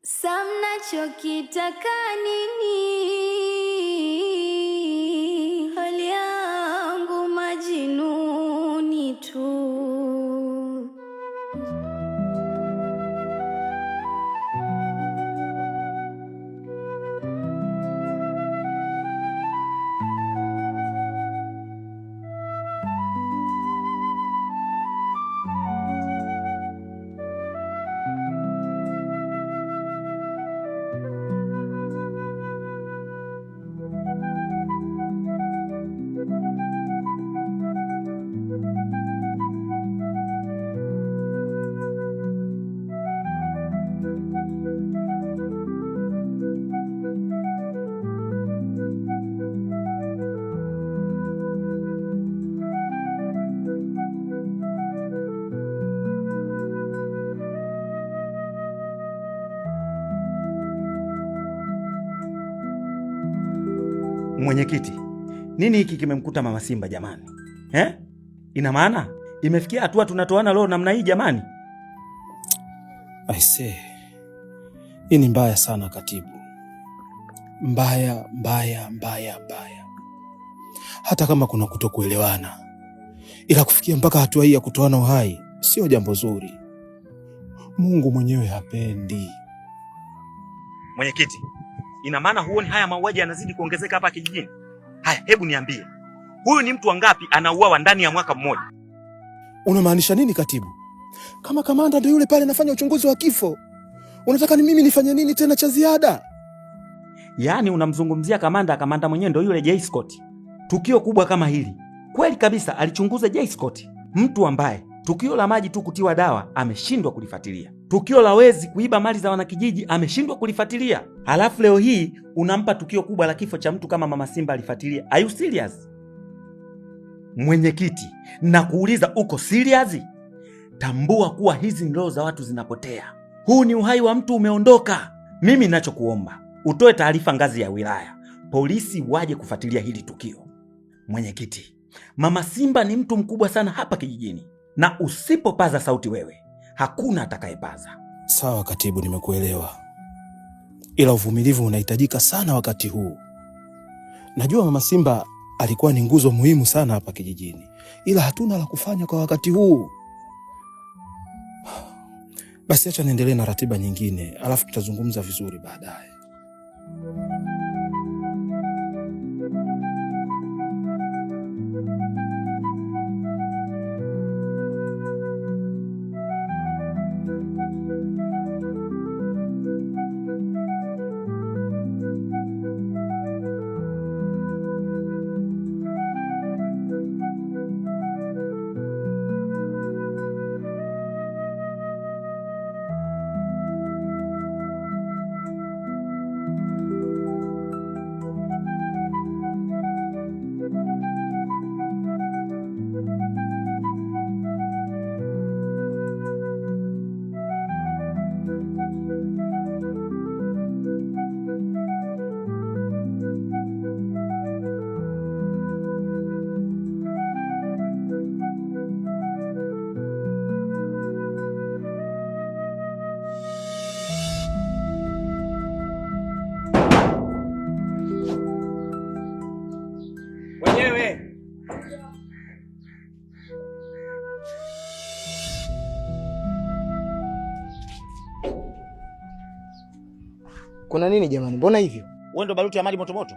Samna chokitaka nini? Hali yangu majinuni tu. Mwenyekiti, nini hiki kimemkuta Mama Simba jamani? Ina maana imefikia hatua tunatoana roho namna hii jamani? Aisee. Hii ni mbaya sana katibu. Mbaya. Hata kama kuna kutokuelewana, ila kufikia mpaka hatua hii ya kutoana uhai sio jambo zuri. Mungu mwenyewe hapendi. Mwenyekiti, ina maana huoni haya mauaji yanazidi kuongezeka hapa kijijini? Haya, hebu niambie, huyu ni mtu wangapi anauawa ndani ya mwaka mmoja? Unamaanisha nini katibu? Kama kamanda ndio yule pale anafanya uchunguzi wa kifo, unataka ni mimi nifanye nini tena cha ziada? Yaani unamzungumzia kamanda mwenyewe ndio yule J. Scott. Tukio kubwa kama hili, kweli kabisa alichunguza J. Scott, mtu ambaye tukio la maji tu kutiwa dawa ameshindwa kulifuatilia. Tukio la wezi kuiba mali za wanakijiji ameshindwa kulifuatilia. Halafu leo hii unampa tukio kubwa la kifo cha mtu kama Mama Simba alifuatilia. Are you serious? Mwenyekiti, nakuuliza uko serious? Tambua kuwa hizi ndoo za watu zinapotea. Huu ni uhai wa mtu umeondoka. Mimi ninachokuomba, utoe taarifa ngazi ya wilaya, polisi waje kufuatilia hili tukio. Mwenyekiti, Mama Simba ni mtu mkubwa sana hapa kijijini, na usipopaza sauti wewe, hakuna atakayepaza. Sawa katibu, nimekuelewa. Ila uvumilivu unahitajika sana wakati huu. Najua Mama Simba alikuwa ni nguzo muhimu sana hapa kijijini, ila hatuna la kufanya kwa wakati huu. Basi acha niendelee na ratiba nyingine, alafu tutazungumza vizuri baadaye. Kuna nini jamani? Mbona hivyo? Wewe ndo baruti ya maji moto moto?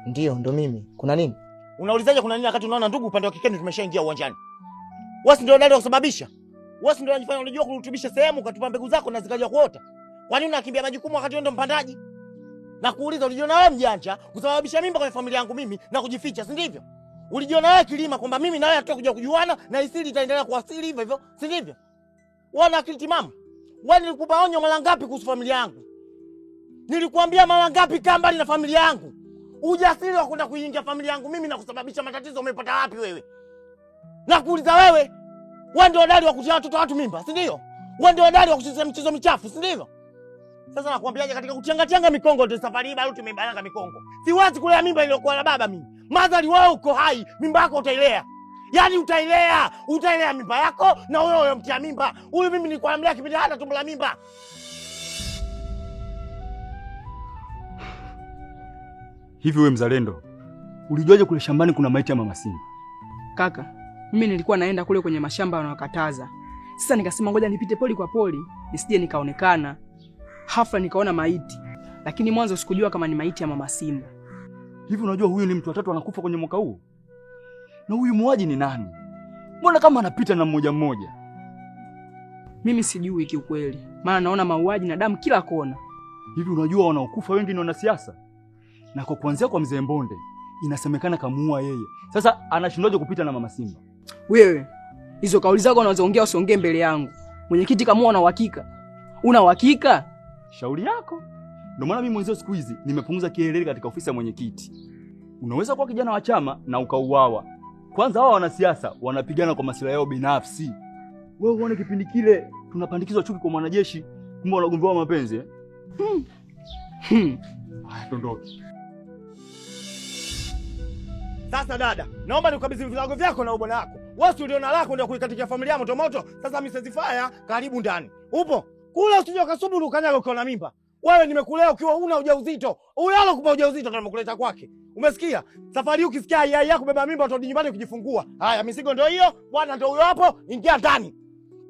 Ndio, ndo mimi. Kuna nini? Unaulizaje kuna nini wakati unaona ndugu upande wa kikeni tumeshaingia uwanjani? Wewe ndio dalili ya kusababisha. Wewe ndio unajifanya unajua kurutubisha sehemu ukatupa mbegu zako na zikaja kuota. Kwa nini unakimbia majukumu wakati wewe ndo mpandaji? Na kuuliza, ulijiona wewe mjanja kusababisha mimba kwenye familia yangu mimi na kujificha, si ndivyo? Ulijiona wewe kilima kwamba mimi na wewe tutakuja kujuana na isiri itaendelea kuasili hivyo hivyo, si ndivyo? Wana akili timamu. Wewe nilikupa onyo mara ngapi kuhusu familia yangu? Nilikuambia mara ngapi kaa mbali na familia yangu? Ujasiri wa kwenda kuingia familia yangu mimi na kusababisha matatizo umepata wapi wewe? Na kuuliza wewe ndio hodari wa kutia watoto watu mimba, si ndio? Wewe ndio hodari wa kucheza michezo michafu, si ndivyo? Sasa nakwambiaje, katika kuchanga mikongo ndio safari hii bado tumebaraka mikongo. Siwezi kulea mimba iliyokuwa na baba mimi. Madhali wewe uko hai, mimba yako utailea. Yaani utailea mimba yako na wewe mtia mimba. Huyu mimi nilikwambia kipindi hata tumbo la mimba. Hivi wewe mzalendo, ulijuaje kule shambani kuna maiti ya mama Simba? Kaka, mimi nilikuwa naenda kule kwenye mashamba wanawakataza. Sasa nikasema ngoja nipite poli kwa poli, nisije nikaonekana. Hafla nikaona maiti, lakini mwanzo sikujua kama ni maiti ya mama Simba. Hivi unajua huyu ni mtu wa 3 anakufa kwenye mwaka huu? Na huyu muuaji ni nani? Mbona kama anapita na mmoja mmoja? Mimi sijui kiukweli, maana naona mauaji na damu kila kona. Hivi unajua wanaokufa wengi ni wanasiasa? Na kwa kuanzia kwa mzee Mbonde, inasemekana kamuua yeye. Sasa anashindwaje kupita na mama Simba? Wewe, hizo kauli zako unazoongea usiongee mbele yangu. Mwenyekiti kamuua na uhakika. Una uhakika? Shauri yako. Ndio maana mimi mwenzio siku hizi nimepunguza kielele katika ofisi ya mwenyekiti. Unaweza kuwa kijana wa chama na ukauawa. Kwanza hao wanasiasa wanapigana kwa masuala yao binafsi. Wewe uone kipindi kile tunapandikizwa chuki kwa mwanajeshi, kumbe wanagombewa mapenzi eh? Haya, tondoki. Sasa dada, naomba nikukabidhi vilago vyako na ubwana wako. Wewe uliona lako ndio kuikatikia familia moto moto. Sasa Mrs. Fire karibu ndani. Upo? Kula usije ukasubiri ukanyaga ukiwa na mimba. Wewe nimekulea ukiwa una ujauzito. Huyo alokupa ujauzito ndio nimekuleta kwake. Umesikia? Safari hii ukisikia yai yako beba mimba utarudi nyumbani kujifungua. Haya, mizigo ndio hiyo, bwana ndio huyo hapo, ingia ndani.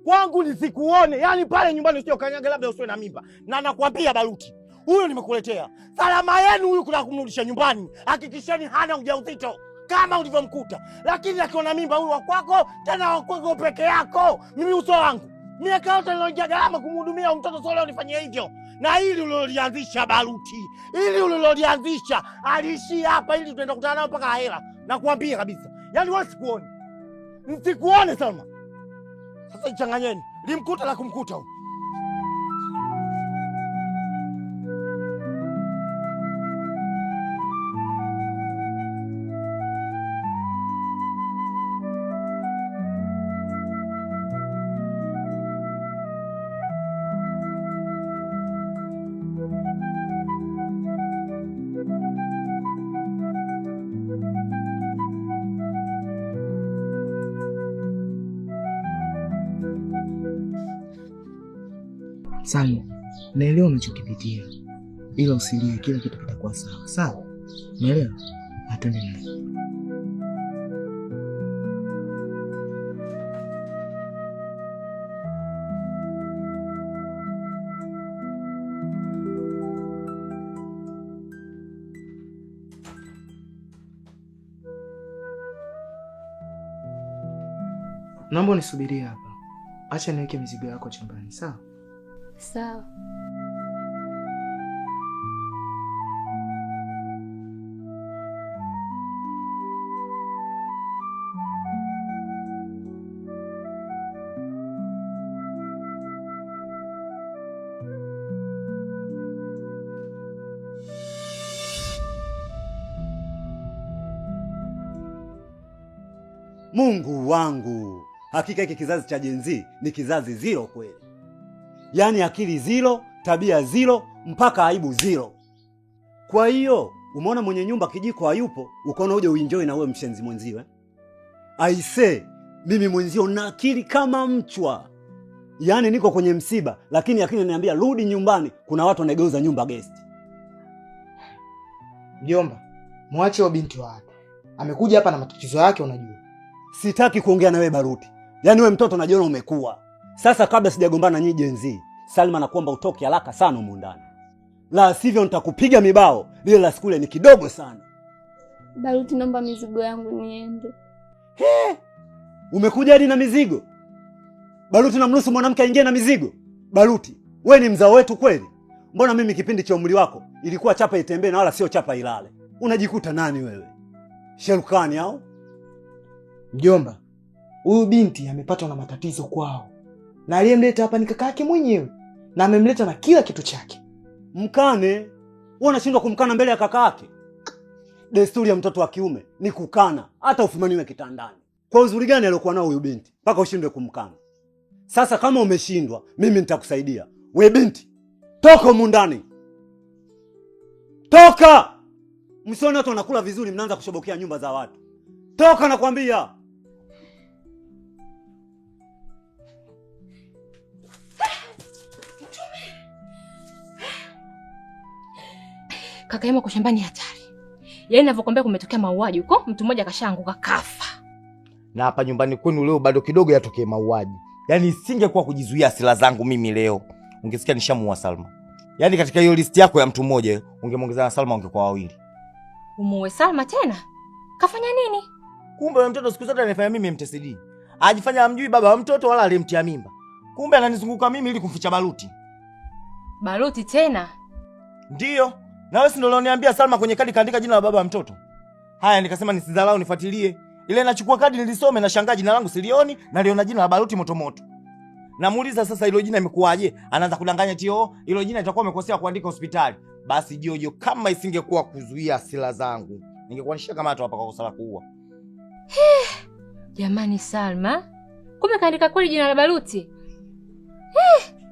Kwangu nisikuone, yani pale nyumbani usije ukanyaga labda usiwe na mimba. Na nakwambia Baruti, huyo nimekuletea. Salama yenu huyu kuna kumrudisha nyumbani. Hakikisheni hana ujauzito kama ulivyomkuta. Lakini akiona mimba huyu wa kwako, tena wa kwako peke yako. Mimi uso wangu. Miaka yote niloingia gharama kumhudumia mtoto sio leo nifanyie hivyo. Na hili ulilolianzisha Baruti, hili ulilolianzisha aliishia hapa, ili tunaenda kukutana nao mpaka hela. Nakwambia kabisa. Yaani wewe sikuone. Msikuone Salma. Sasa ichanganyeni. Limkuta la kumkuta huyu. Salma, naelewa unachokipitia, ila usilie, kila kitu kitakuwa sawa. Sawa? Umeelewa? Atende naye. Naomba unisubirie hapa. Acha niweke mizigo yako chumbani, sawa? Sawa. Mungu wangu, hakika hiki kizazi cha Gen Z ni kizazi zero kweli. Yaani akili zero, tabia zero, mpaka aibu zero. Kwa hiyo, umeona mwenye nyumba kijiko hayupo, ukaona uje uenjoy na wewe mshenzi mwenziwe. Aise, mimi mwenzio na akili kama mchwa. Yaani niko kwenye msiba, lakini akili inaniambia rudi nyumbani, kuna watu wanageuza nyumba guest. Mjomba, mwache wa binti wa watu. Amekuja hapa na matatizo yake unajua. Sitaki kuongea na wewe Baruti. Yaani wewe mtoto unajiona umekuwa. Sasa kabla sijagombana nyinyi Gen Z, Salma nakuomba utoke haraka sana humu ndani. La sivyo nitakupiga mibao, lile la skule ni kidogo sana. Baruti, naomba mizigo yangu niende. He! Umekuja hadi na mizigo? Baruti, namruhusu mwanamke aingie na mizigo? Baruti, wewe ni mzao wetu kweli? Mbona mimi kipindi cha umri wako ilikuwa chapa itembee na wala sio chapa ilale? Unajikuta nani wewe? Sherukani au? Mjomba, huyu binti amepatwa na matatizo kwao. Na aliyemleta hapa ni kaka yake mwenyewe. Na amemleta na kila kitu chake. Mkane? Wewe unashindwa kumkana mbele ya kaka yake? Desturi ya mtoto wa kiume ni kukana, hata ufumaniwe kitandani. Kwa uzuri gani aliyokuwa nao huyu binti mpaka ushindwe kumkana? Sasa kama umeshindwa, mimi nitakusaidia. We binti, toka humu ndani. Toka! Msione watu wanakula vizuri mnaanza kushobokea nyumba za watu. Toka nakwambia. kaka Ima kwa shambani hatari. Yaani ninavyokuambia kumetokea mauaji huko, mtu mmoja kashaanguka kafa. Na hapa nyumbani kwenu leo bado kidogo yatokee mauaji. Yaani isingekuwa kujizuia hasira zangu mimi leo, ungesikia nishamuua Salma. Yaani katika hiyo listi yako ya mtu mmoja, ungemwongeza na Salma ungekuwa wawili. Umuue Salma tena? Kafanya nini? Kumbe yule mtoto siku zote anafanya mimi MTCD. Ajifanya amjui baba wa mtoto wala alimtia mimba. Kumbe ananizunguka mimi ili kumficha Baruti. Baruti tena? Ndiyo. Na wewe si ndio ulioniambia Salma kwenye kadi kaandika jina la baba wa mtoto? Haya nikasema nisidharau nifuatilie. Ile nachukua kadi nilisome na shangaa jina langu silioni na liona jina la Baruti motomoto. Namuuliza sasa hilo jina imekuaje? Anaanza kudanganya tio, hilo jina itakuwa umekosea kuandika hospitali. Basi Jojo, kama isingekuwa kuzuia hasira zangu, ningekuwa nishakamatwa hapa kwa kosa la kuua. Jamani Salma, kumbe kaandika kweli jina la Baruti.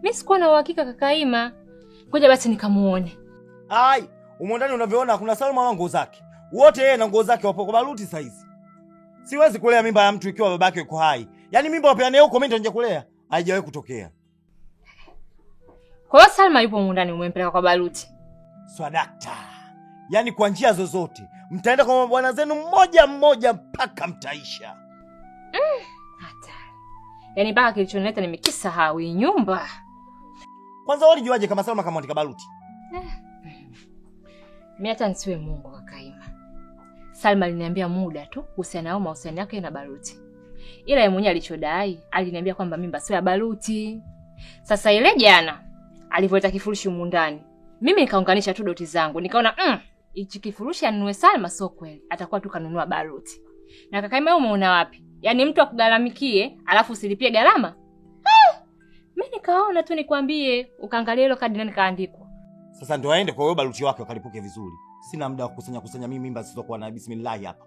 Mimi sikuwa na uhakika kaka Ima. Ngoja basi nikamuone. Ai, umo ndani unavyoona kuna Salma na nguo zake. Wote yeye na nguo zake wapo kwa Baruti saizi. Siwezi kulea mimba ya mtu ikiwa babake yuko hai. Yaani mimba wapeane huko mimi ndio kulea. Haijawahi kutokea. Kwa hiyo Salma yupo huko ndani umempeleka kwa Baruti. Swadakta. Yaani kwa njia zozote mtaenda kwa bwana zenu mmoja mmoja mpaka mtaisha. Hatari. Yaani mpaka kilichonileta nimekisahau hii nyumba. Kwanza wewe ulijuaje kama Salma kama andika Baruti? Mimi hata nisiwe Mungu kaka Ima. Salma aliniambia muda tu kuhusiana na mahusiano yake na Baruti. Ila yeye mwenyewe alichodai, aliniambia kwamba mimba sio ya Baruti. Sasa ile jana alivyoleta kifurushi humu ndani, mimi nikaunganisha tu doti zangu. Nikaona hichi kifurushi anunue Salma sio kweli. Atakuwa tu kanunua Baruti. Na kaka Ima umeona wapi? Yaani mtu akugalamikie, alafu usilipie gharama? Mimi nikaona tu nikwambie, ukaangalia hilo kadi nani kaandikwa. Sasa ndio aende kwa hiyo Baruti wake wakalipuke vizuri. Sina muda wa kusanya mimi mimba zisizokuwa na bismillah hapa.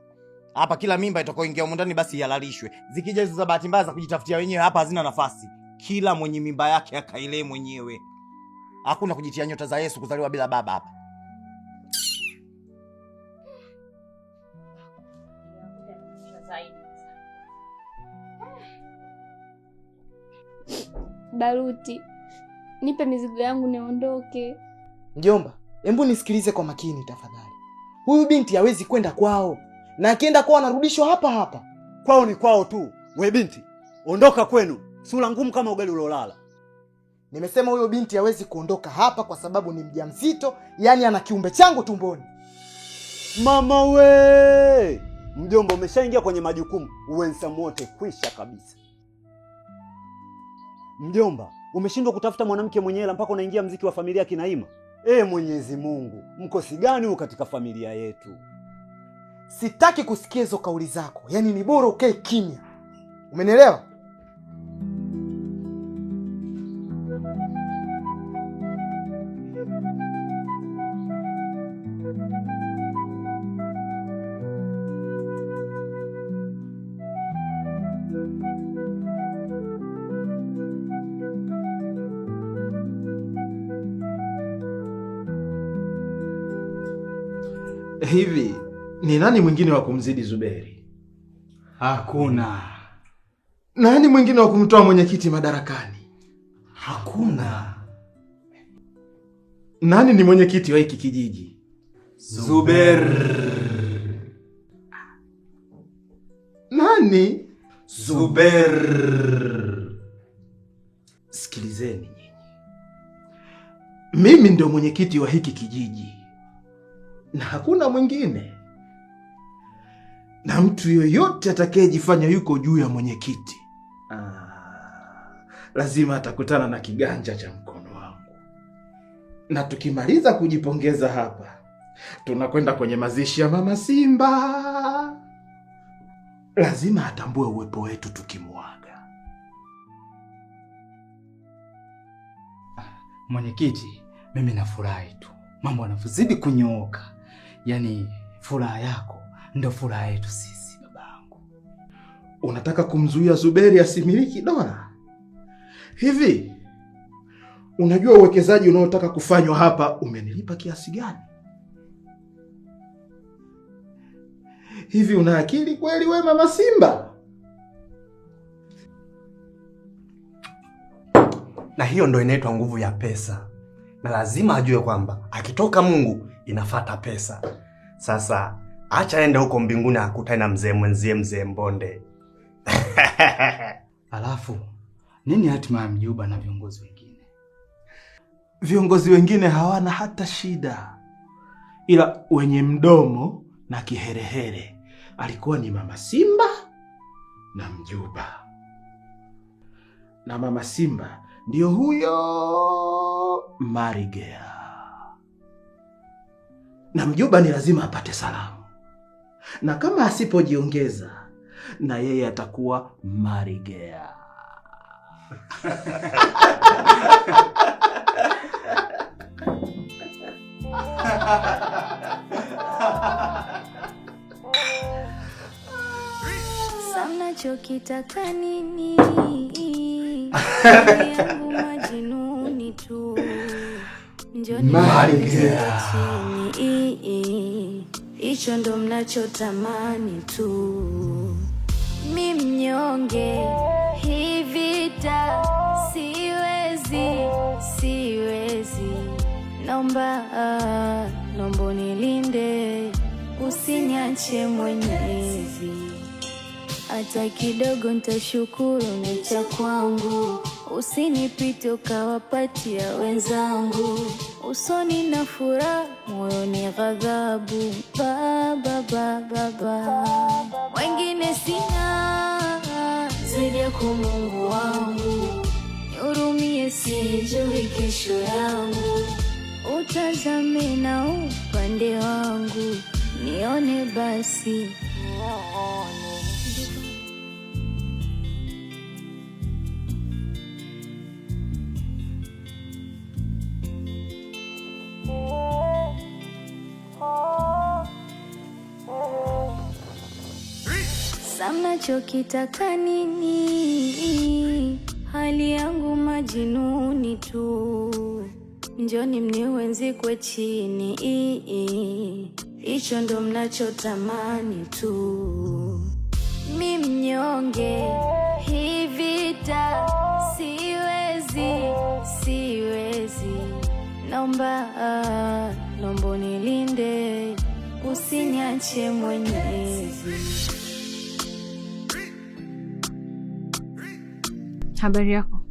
Hapa kila mimba itakayoingia huko ndani basi ihalalishwe. Zikija hizo za bahati mbaya za kujitafutia wenyewe hapa hazina nafasi. Kila mwenye mimba yake akailee mwenyewe. Hakuna kujitia nyota za Yesu kuzaliwa bila baba hapa. Baruti, nipe mizigo yangu niondoke. Mjomba, hebu nisikilize kwa makini tafadhali. Huyu binti hawezi kwenda kwao. Na akienda kwao anarudishwa hapa hapa. Kwao ni kwao tu. We binti, ondoka kwenu. Sura ngumu kama ugali ulolala. Nimesema huyo binti hawezi kuondoka hapa kwa sababu ni mjamzito, yani ana kiumbe changu tumboni. Mama we! Mjomba umeshaingia kwenye majukumu. Uwensa mote kwisha kabisa. Mjomba, umeshindwa kutafuta mwanamke mwenye hela mpaka unaingia mziki wa familia Kinaima? Mwenyezi Mungu, mkosi gani huu katika familia yetu? Sitaki kusikia hizo kauli zako. Yaani ni bora ukae kimya. Umenielewa? Hivi ni nani mwingine wa kumzidi Zuberi? Hakuna. Nani mwingine wa kumtoa mwenyekiti madarakani? Hakuna. Nani ni mwenyekiti wa hiki kijiji? Zuber. Nani? Zuber. Sikilizeni nyinyi. Mimi ndio mwenyekiti wa hiki kijiji. Na hakuna mwingine. Na mtu yoyote atakayejifanya yuko juu ya mwenyekiti, lazima atakutana na kiganja cha mkono wangu. Na tukimaliza kujipongeza hapa, tunakwenda kwenye mazishi ya Mama Simba. Lazima atambue uwepo wetu tukimuaga. Mwenyekiti, mimi nafurahi tu. Mambo yanazidi kunyooka. Yaani furaha yako ndio furaha yetu sisi babangu. Unataka kumzuia Zuberi asimiliki dola? Hivi unajua uwekezaji unaotaka kufanywa hapa umenilipa kiasi gani? Hivi una akili kweli wewe Mama Simba? Na hiyo ndio inaitwa nguvu ya pesa. na lazima ajue kwamba akitoka Mungu inafata pesa. Sasa acha aende huko mbinguni akutane na mzee mwenzie, mzee Mbonde. Alafu nini hatima ya mjomba na viongozi wengine? Viongozi wengine hawana hata shida, ila wenye mdomo na kiherehere alikuwa ni Mama Simba na mjomba. Na Mama Simba ndio huyo Marigea, na mjomba ni lazima apate salamu, na kama asipojiongeza na yeye atakuwa Marigea. Samna chokitaka nini? Yangu majinuni tu. Njoni Marigea. Icho ndo mnachotamani tu. Mi mnyonge hii vita siwezi. Naomba nilinde, usiniache Mwenyezi. Hata kidogo nitashukuru ni cha kwangu, usinipite ukawapatia wenzangu. Usoni na furaha, moyoni ghadhabu. Baba wengine sina zaidi ya Mungu wangu, nihurumie sijui kesho yangu. Utazame na upande wangu, nione basi. Samna chokitaka nini? Hali yangu majinuni tu. Njoni mniwenzi kwa chini. Icho ndo mnachotamani tu. Mi mnyonge hii vita siwezi. Naomba nilinde, usiniache Mwenyezi. Habari yako?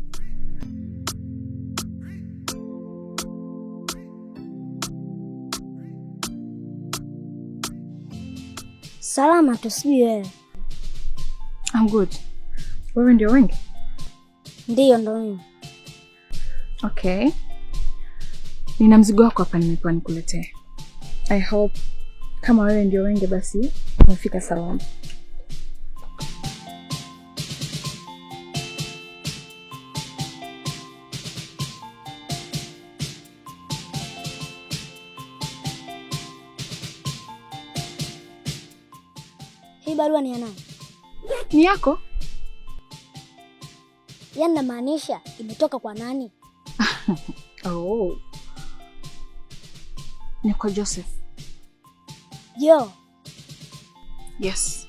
Salama tu, sijui wewe. I'm good. Wewe ndio wengi? Ndiyo, ndo mimi. Okay. Nina mzigo wako hapa nimepewa nikuletee. I hope kama wewe ndio wengi basi umefika salama. Hii barua ni ya nani? Ni yako? Yaani namaanisha imetoka kwa nani? Oh. Ni kwa Joseph. Jo. Yes.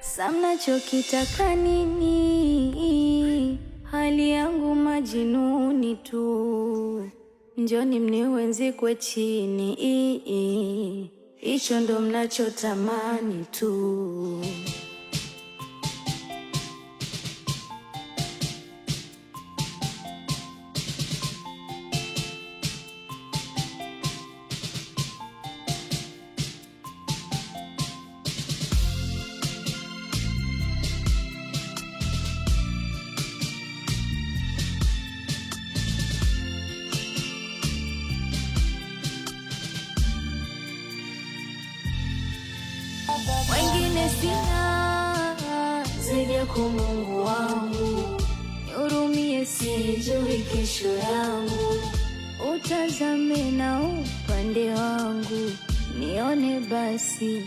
Samna chokitaka nini? Hali yangu majinuni tu. Njoni mniwenzi kwa chini. Icho ndo mnachotamani tu. Wengine sina zaidi ya Mungu wangu, nihurumie sijui kesho yangu. Utazame na upande wangu, nione basi.